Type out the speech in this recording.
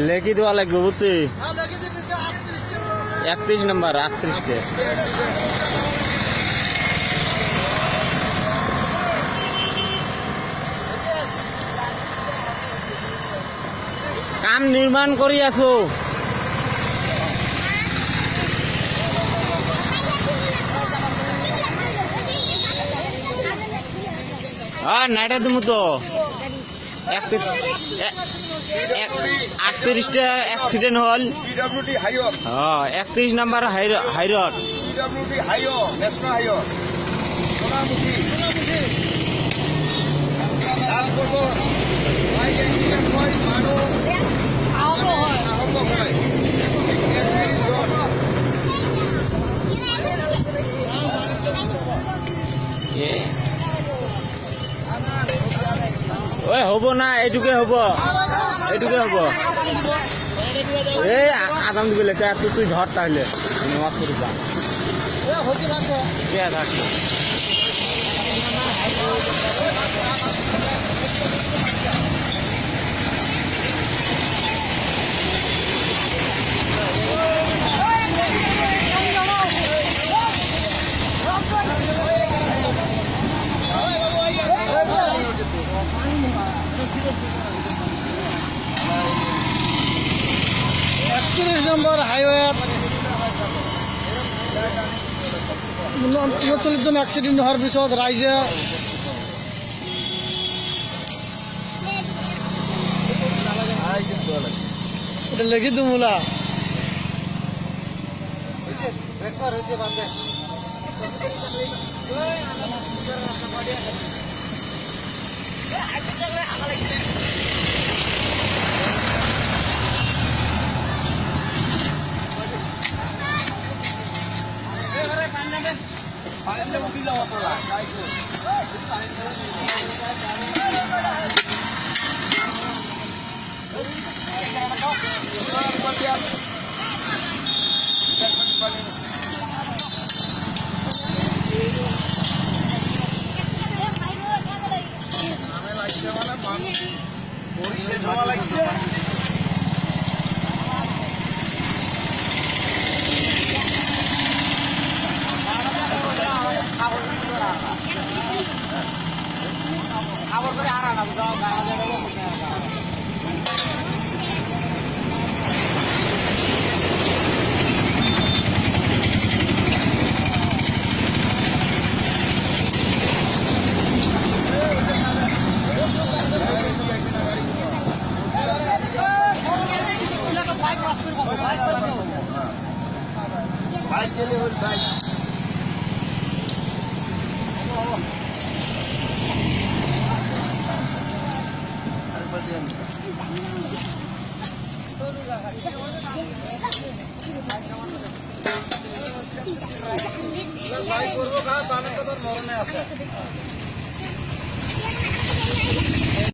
लेखी देवा লাগবে বুঝছি 31 नंबर 38 কাম নির্মাণ করি আছো নাইটা তুমি তো 38টা অ্যাক্সিডেন্ট হল 31 number high road national highway Sonamukhi ওই হব না এইটুকে হব এই আগাম দিবে লেখা তুই ধর তাহলে নামাজ পড়ি যা কে থাকতো নম্বর হাইওয়ে 39 জন অ্যাক্সিডেন্ট হওয়ার পিছত রাইজে এটা লেখি দুমুলা খবর করে আর আনা যাও গাড়া যাবে বাইক গেলে ওই বাইক বাইক করবো তাহলে তো তোর মরণে আছে